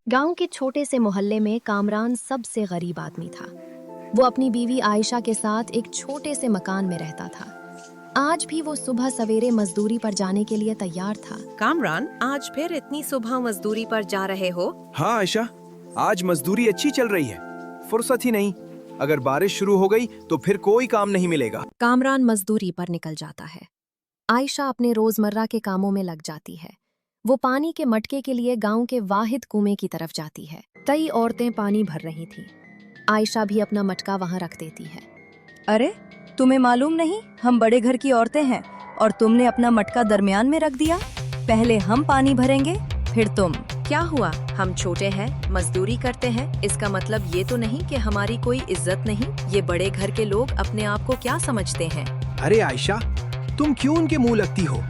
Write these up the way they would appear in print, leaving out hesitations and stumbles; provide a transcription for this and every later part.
गांव के छोटे से मोहल्ले में कामरान सबसे गरीब आदमी था। वो अपनी बीवी आयशा के साथ एक छोटे से मकान में रहता था। आज भी वो सुबह सवेरे मजदूरी पर जाने के लिए तैयार था। कामरान, आज फिर इतनी सुबह मजदूरी पर जा रहे हो? हाँ आयशा, आज मजदूरी अच्छी चल रही है, फुर्सत ही नहीं। अगर बारिश शुरू हो गई तो फिर कोई काम नहीं मिलेगा। कामरान मजदूरी पर निकल जाता है। आयशा अपने रोजमर्रा के कामों में लग जाती है। वो पानी के मटके के लिए गांव के वाहिद कुएं की तरफ जाती है। कई औरतें पानी भर रही थीं। आयशा भी अपना मटका वहां रख देती है। अरे, तुम्हें मालूम नहीं हम बड़े घर की औरतें हैं और तुमने अपना मटका दरमियान में रख दिया। पहले हम पानी भरेंगे, फिर तुम। क्या हुआ? हम छोटे हैं, मजदूरी करते हैं, इसका मतलब ये तो नहीं कि हमारी कोई इज्जत नहीं। ये बड़े घर के लोग अपने आप को क्या समझते हैं? अरे आयशा, तुम क्यों उनके मुंह लगती हो?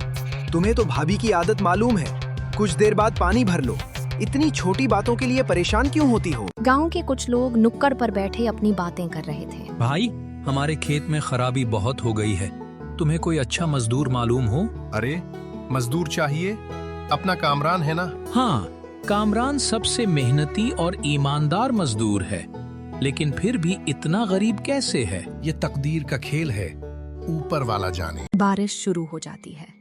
तुम्हें तो भाभी की आदत मालूम है, कुछ देर बाद पानी भर लो। इतनी छोटी बातों के लिए परेशान क्यों होती हो? गांव के कुछ लोग नुक्कड़ पर बैठे अपनी बातें कर रहे थे। भाई, हमारे खेत में खराबी बहुत हो गई है। तुम्हें कोई अच्छा मजदूर मालूम हो? अरे, मजदूर चाहिए? अपना कामरान है ना? हाँ, कामरान सबसे मेहनती और ईमानदार मजदूर है, लेकिन फिर भी इतना गरीब कैसे है? ये तकदीर का खेल है, ऊपर वाला जाने। बारिश शुरू हो जाती है।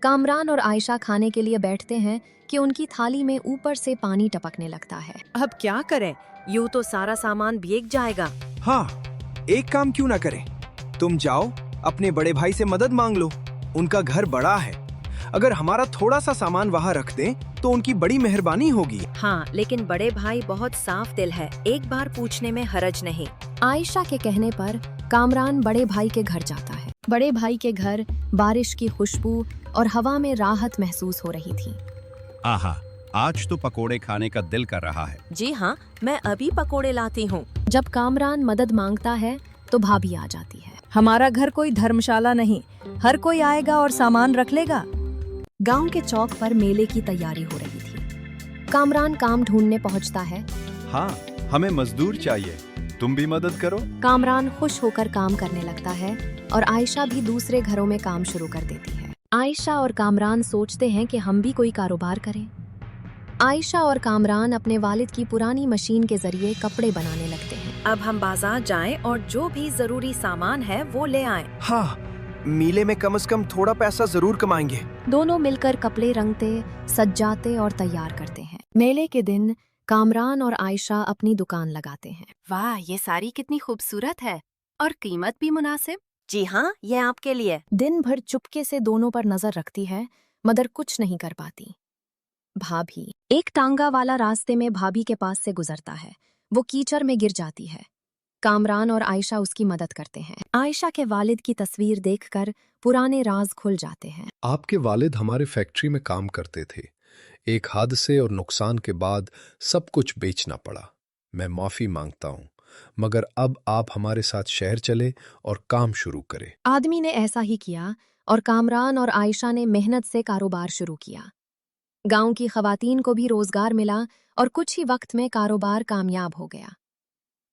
कामरान और आयशा खाने के लिए बैठते हैं कि उनकी थाली में ऊपर से पानी टपकने लगता है। अब क्या करें? यूं तो सारा सामान भीग जाएगा। हाँ, एक काम क्यों ना करें? तुम जाओ, अपने बड़े भाई से मदद मांग लो। उनका घर बड़ा है, अगर हमारा थोड़ा सा सामान वहाँ रख दें तो उनकी बड़ी मेहरबानी होगी। हाँ, लेकिन बड़े भाई बहुत साफ दिल है, एक बार पूछने में हरज नहीं। आयशा के कहने पर कामरान बड़े भाई के घर जाता है। बड़े भाई के घर बारिश की खुशबू और हवा में राहत महसूस हो रही थी। आहा, आज तो पकोड़े खाने का दिल कर रहा है। जी हाँ, मैं अभी पकोड़े लाती हूँ। जब कामरान मदद मांगता है तो भाभी आ जाती है। हमारा घर कोई धर्मशाला नहीं, हर कोई आएगा और सामान रख लेगा। गांव के चौक पर मेले की तैयारी हो रही थी। कामरान काम ढूंढने पहुंचता है। हाँ, हमें मजदूर चाहिए, तुम भी मदद करो। कामरान खुश होकर काम करने लगता है और आयशा भी दूसरे घरों में काम शुरू कर देती है। आयशा और कामरान सोचते हैं कि हम भी कोई कारोबार करें। आयशा और कामरान अपने वालिद की पुरानी मशीन के जरिए कपड़े बनाने लगते हैं। अब हम बाजार जाएं और जो भी जरूरी सामान है वो ले आएं। हाँ, मेले में कम से कम थोड़ा पैसा जरूर कमाएंगे। दोनों मिलकर कपड़े रंगते, सजाते और तैयार करते हैं। मेले के दिन कामरान और आयशा अपनी दुकान लगाते हैं। वाह, ये साड़ी कितनी खूबसूरत है और कीमत भी मुनासिब। जी हाँ, ये आपके लिए। दिन भर चुपके से दोनों पर नजर रखती है, मगर कुछ नहीं कर पाती। भाभी, एक टांगा वाला रास्ते में भाभी के पास से गुजरता है। वो कीचड़ में गिर जाती है। कामरान और आयशा उसकी मदद करते हैं। आयशा के वालिद की तस्वीर देखकर पुराने राज खुल जाते हैं। आपके वालिद हमारे फैक्ट्री में काम करते थे। एक हादसे और नुकसान के बाद सब कुछ बेचना पड़ा। मैं माफी मांगता हूँ, मगर अब आप हमारे साथ शहर चले और काम शुरू करें। आदमी ने ऐसा ही किया और कामरान और आयशा ने मेहनत से कारोबार शुरू किया। गांव की खवातीन को भी रोजगार मिला और कुछ ही वक्त में कारोबार कामयाब हो गया।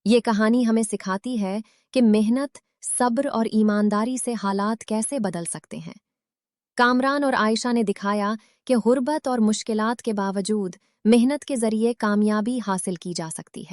ये कहानी हमें सिखाती है कि मेहनत, सब्र और ईमानदारी से हालात कैसे बदल सकते हैं। कामरान और आयशा ने दिखाया कि गुर्बत और मुश्किलात के बावजूद मेहनत के जरिए कामयाबी हासिल की जा सकती है।